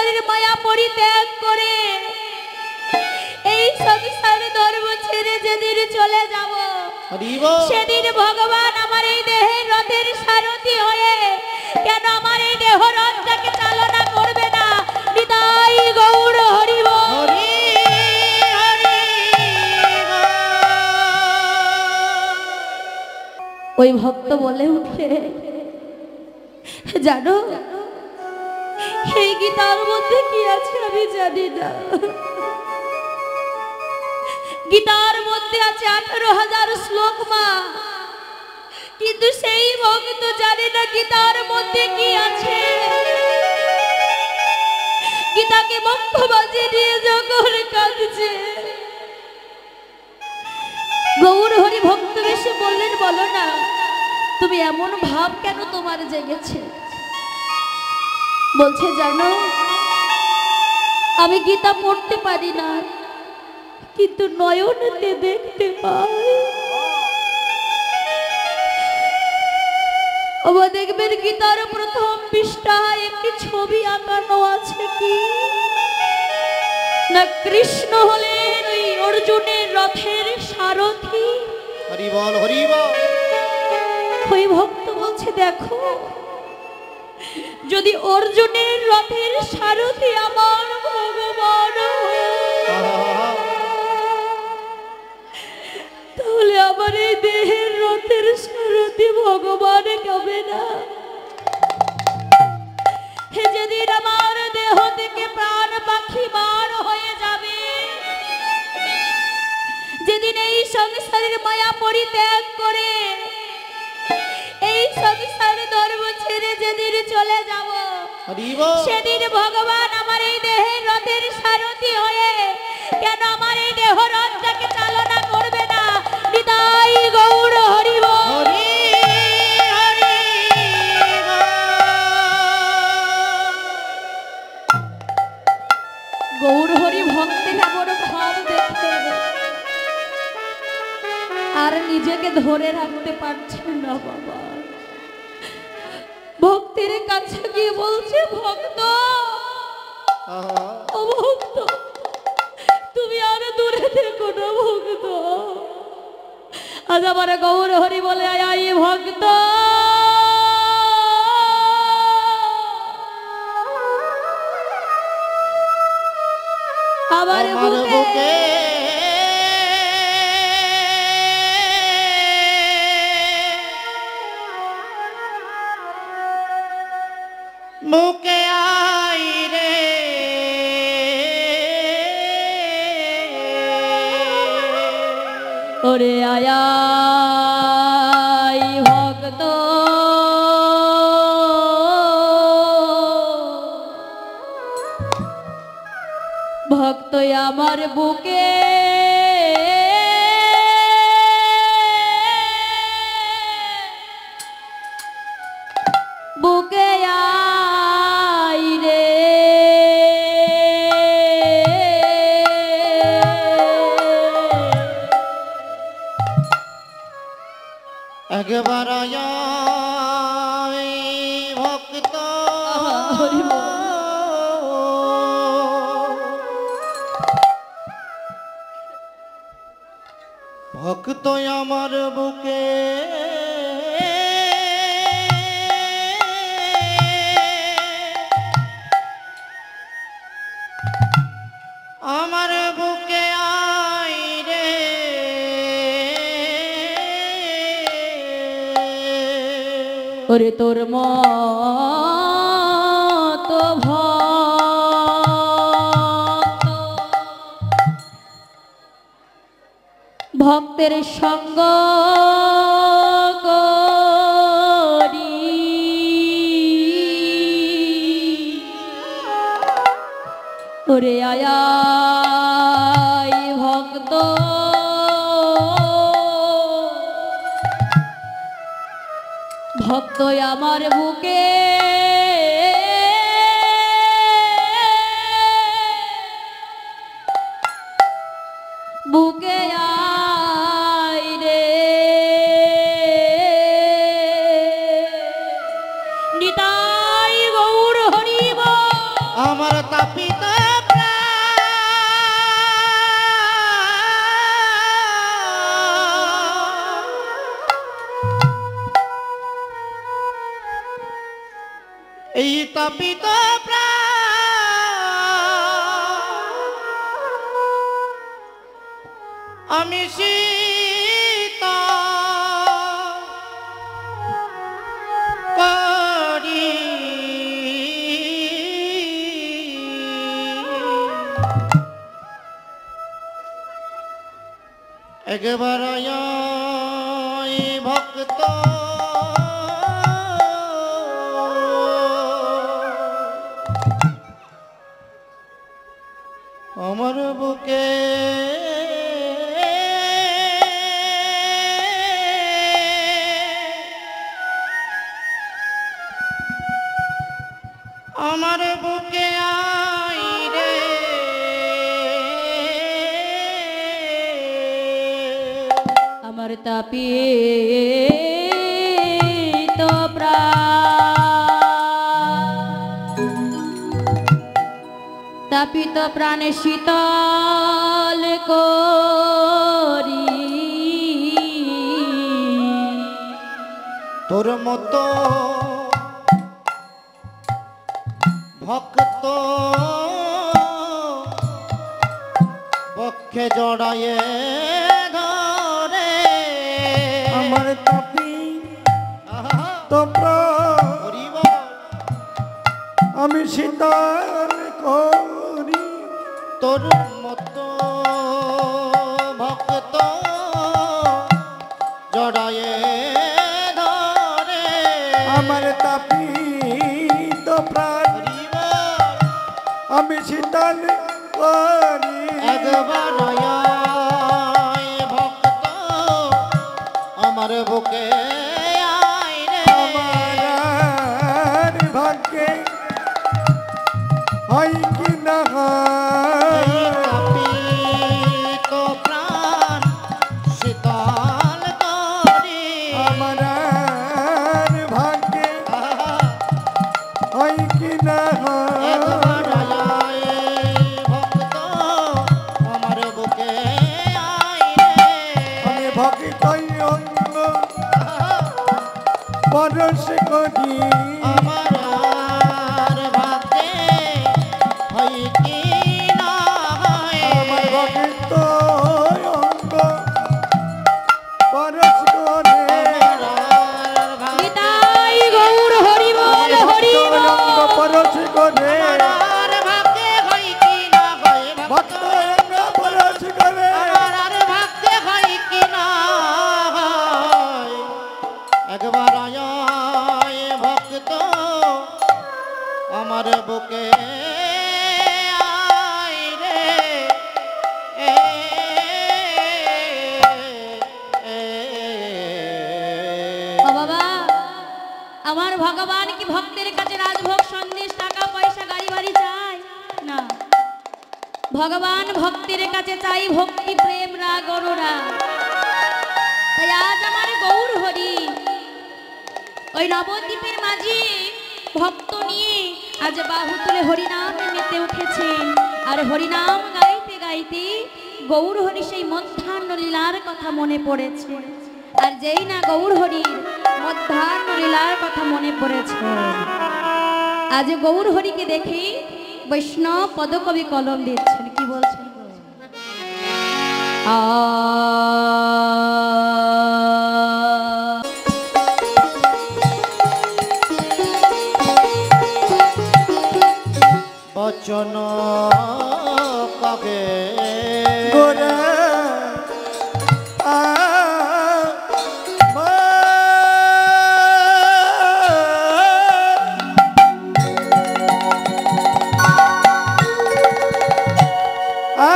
সংসারের মায়া পরিত্যাগ করে এই সংসার ধর্ম ছেড়ে যেদিন চলে যাব সেদিন ভগবান আমার এই দেহের রথের সারথি হয়ে কেন আমার এই দেহ রথটাকে চালনা করবে না? নিতাই গৌর হরি বল। ওই ভক্ত বলে উঠে, জানো এই গীতার মধ্যে কি আছে আমি জানি না। গীতার মধ্যে আছে 18,000 শ্লোক মা, কিন্তু সেই ভক্ত জানে না গীতার মধ্যে কি আছে। গীতাকে বক্ষ বাজিয়ে নিয়ে যখন কাঁদছে, গৌর হরি ভক্ত বেশি বললেন, বলো না তুমি এমন ভাব কেন তোমার জেগেছে? বলছে জানো আমি গীতা পড়তে পারি না, কিন্তু নয়নতে দেখতে পাই। আবার দেখবেন গীতার প্রথম পৃষ্ঠায় একটি ছবি আঁকানো আছে, কি না কৃষ্ণ হলেন ওই অর্জুনের রথের সারথি। হরি বল হরি বল। ওই ভক্ত বলছে দেখো যদি অর্জুনের রথের সারথি আমার ভগবান তাহলে আমার এই দেহের রথের সারথি ভগবান হবে না? যেদিন আমার দেহ থেকে প্রাণ পাখি বার হয়ে যাবে, যেদিন এই সংসারের মায়া পরিত্যাগ করে এই সংসার ধর্ম ছেড়ে যেদিন চলে যাব সেদিন ভগবান আমার এই দেহের রথের সারথি হয়ে কেন আমার এই দেহ রথটাকে চালনা করবে না? নিতাই গৌর হরি বল। গৌর হরি ভক্তের এমন ভাব দেখে আর নিজেকে ধরে রাখতে পারছেন না বাবা। ভক্তের কাছে গিয়ে বলছে, ভক্ত ও ভক্ত তুমি আর দূরে থেকো না ভক্ত। আজ আমার গৌর হরি বলে আই ভক্ত আমার বুকে মুকে আই রে ওরে আয়াই ভক্ত ভক্ত আমার বুকে বুকে আই রে একবার আয় ভক্ত ভক্ত আমার বুকে আমার বুকে আই রে ওরে তোর মতো ভক্তের সঙ্গ করি ওরে আয়াই ভক্ত ভক্ত আমার বুকে বুকে আই রে নিতাই গৌর হরি বল। আমার তাপিত আমি সীতা করি একবার ভক্ত আমার বুকে আমার বুকে আই রে আমার তাপিত তাপিত প্রাণে শীতল করি তোর মতো ভক্ত পক্ষে জড়ায়ে ধরে আমার তাপি তোমরা আমি শীতল করি তোর মতো ভক্ত জড়ায়ে ধরে আমার তাপি তো প্রাণ আমি শীতল করি একবার ভক্ত আমার বুকে আয় রে আমার ভাগ্যে হয় কি না তাপিত প্রাণ শীতল করি আমার ভাগ্যে হয় কি না একবার ভক্ত আমার বুকে আয় রে আমি ভক্তই অঙ্গ পরশ করি আমার ভাগ্যে হয় কি না হয় আমার ভক্ত অঙ্গ পরশ করে নিতাই গৌর হরি বল হরি ভক্ত অঙ্গ পরশ করে আমার ভাগ্যে হয় কি না হয় ভক্ত অঙ্গ পরশ করে আমার ভাগ্যে হয় কি না হয় একবার ভক্ত আমার বুকে আয় রে ও বাবা আমার ভগবান কি ভক্তের কাছে রাজভোগ সন্দেশ টাকা পয়সা গাড়ি বাড়ি চায় না ভগবান ভক্তের কাছে চাই ভক্তি প্রেম রাগ অনুরাগ তাই আজ আমার গৌর হরি ওই নবদ্বীপের মাঝে ভক্ত নিয়ে আজ বাহু তুলে হরিনামে মেতে উঠেছেন আর হরিনাম গাইতে গাইতে গৌর হরি সেই মধ্যাহ্ন লীলার কথা মনে পড়েছে আর যেই না গৌর হরির মধ্যাহ্ন লীলার কথা মনে পড়েছে আজ গৌর হরিকে দেখে বৈষ্ণব পদকবি কলম দিচ্ছেন কি বলছেন বচন কবে গোরা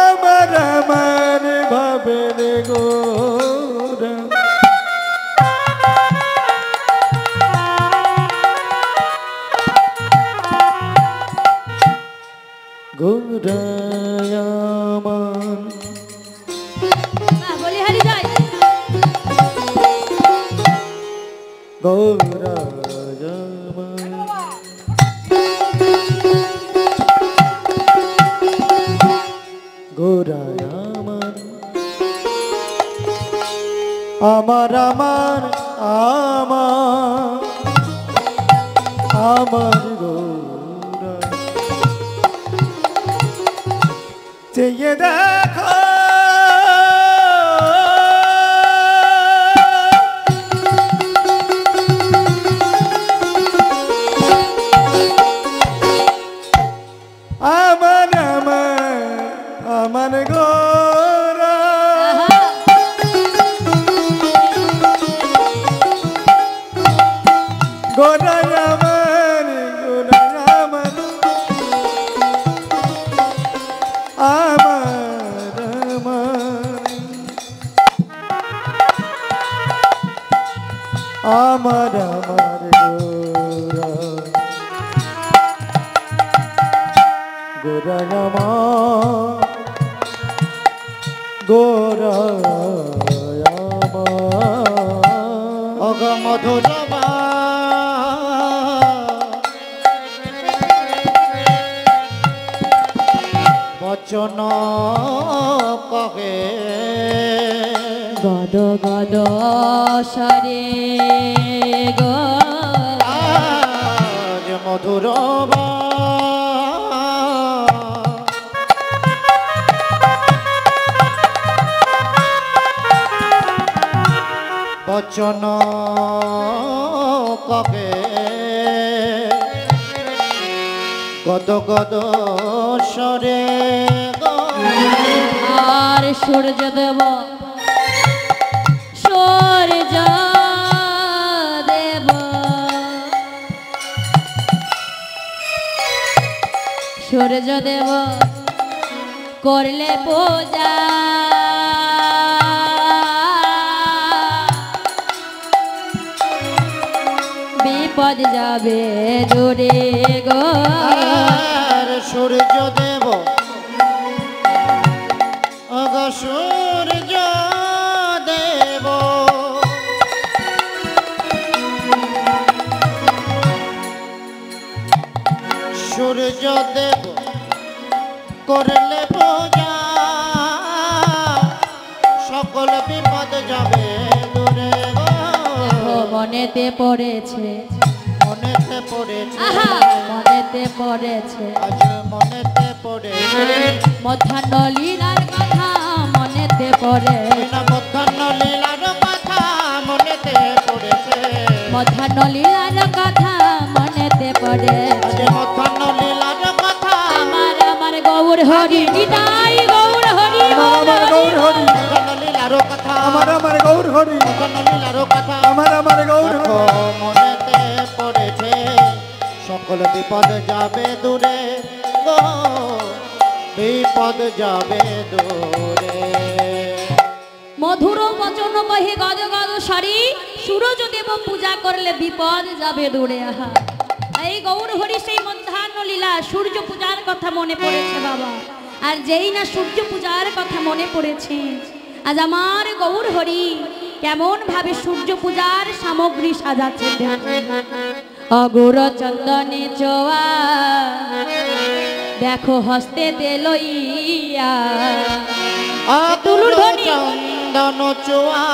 আমার আমার ভাবের গোরা গোরায়ামান বলি হারি যাই গোরায়ামান গোরায়ামান আমার আমার আমার আমার গো চেয়ে দেখো আমার আমার আমার গোরা গোরা আমার গোরা আমার আমার আমার আমার গোরা গোরা আমার গোরা আমার অগ মধুর বচন কহে গদ গদ সরে গো আজ মধুর বচন কহে গদ গদ সরে গো আর সূর্য দেব সূর্য দেব সূর্য দেব করলে পূজা বিপদ যাবে দূরে গো আর সূর্য দেব অগ সূর্য দেব সূর্য দেব করলে পূজা সকল বিপদ যাবে দূরে গো মনেতে পড়েছে মনেতে পড়েছে আহা মনেতে পড়েছে আজ মনেতে পড়েছে মধ্যাহ্ন লীলার কথা মনেতে পড়ে না মধ্যাহ্ন লীলার কথা মনেতে পড়েছে মধ্যাহ্ন লীলার কথা মনেতে পড়ে আজ মধ্যাহ্ন লীলার কথা আমার আমার গৌর হরি নিতাই গৌর হরি আমার গৌর হরি মধ্যাহ্ন লীলার কথা আমার আমার গৌর হরি মধ্যাহ্ন লীলার কথা আমার আমার গৌর দেখো হরি মনেতে পড়েছে সকল বিপদ যাবে দূরে গো বিপদ যাবে দূরে মধুর বচন কহে গদ গদ সারি সূরজ দেব পূজা করলে বিপদ যাবে দূরে আহা এই গৌর হরি সেই মধ্যাহ্ন লীলা সূর্য পূজার কথা মনে পড়েছে বাবা আর যেই না সূর্য পূজার কথা মনে পড়েছে আজ আমার গৌর হরি কেমন ভাবে সূর্য পূজার সামগ্রী সাজাচ্ছে অগুর চন্দনে চোয়া দেখো হস্তে লইয়া তুলুর ধ্বনি চন্দন চোয়া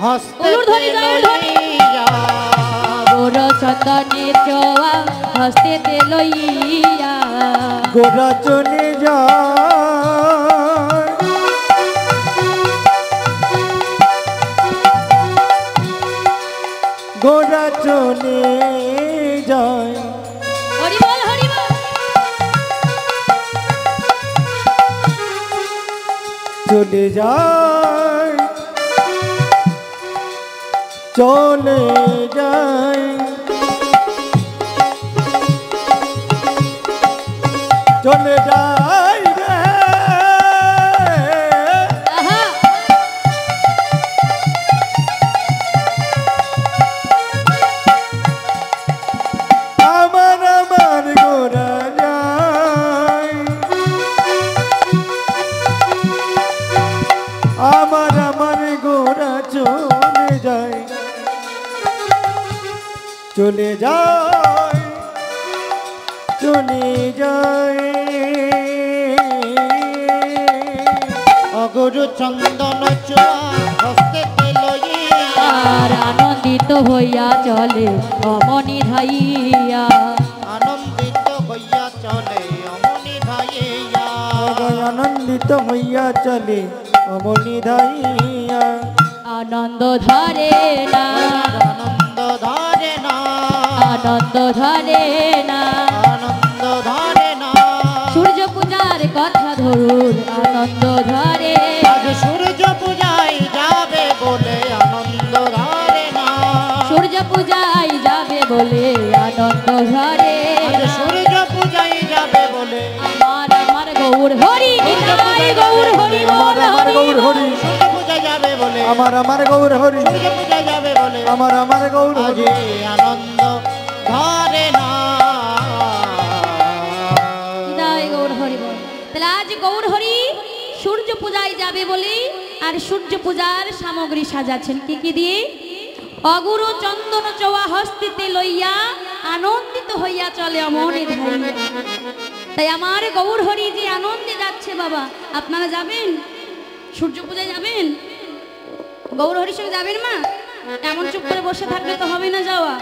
হস্তে তুলুর ধ্বনি, জয়ের ধ্বনি। লইয়া। অগুর চন্দনে চোয়া হস্তে লইয়া গোরা চলে যায় গোরা চলে যায় হরি বল হরি বল চলে যায় চলে যায় চলে যায় রে আহা আমার আমার গোরা যায় আমার আমার গোরা চলে যায় চলে যায় চলে যায় অগুরু চন্দন চোয়া হস্তে লইয়া আর আনন্দিত হইয়া চলে অমনি ধাইয়া আনন্দিত হইয়া চলে অমনি ধাইয়া আনন্দিত হইয়া চলে অমনি ধাইয়া। আনন্দ ধরে না, আনন্দ ধরে না, আনন্দ ধরে না, আনন্দ ধরে না। সূর্য পূজার কথা ধরুন আনন্দ ধরে। আজ সূর্য পূজায় যাবে বলে আনন্দ ধরে না, সূর্য পূজায় যাবে বলে আনন্দ ধরে আজ না। সূর্য পূজায় যাবে বলে আমার আমার গৌর হরি নিতাই গৌর হরি বল আমার গৌর হরি, সূর্য পূজায় যাবে বলে আমার গৌর হরি, সূর্য পূজায় যাবে বলে আমার গৌর আজ হরি। আনন্দ ধরে না। নিতাই গৌর হরি বল। তাহলে আজ গৌর হরি সূর্য পূজায় যাবে বলে আর সূর্য পূজার সামগ্রী সাজাচ্ছেন কি কি দিয়ে? অগুরু চন্দন চোয়া হস্তিতে লইয়া আনন্দিত হইয়া চলে অমনি ধাইয়া। তাই আমার গৌর হরি যে আনন্দে যাচ্ছে বাবা, আপনারা যাবেন? সূর্য পূজায় যাবেন? গৌর হরির সঙ্গে যাবেন মা? এমন চুপ করে বসে থাকলে তো হবে না যাওয়া।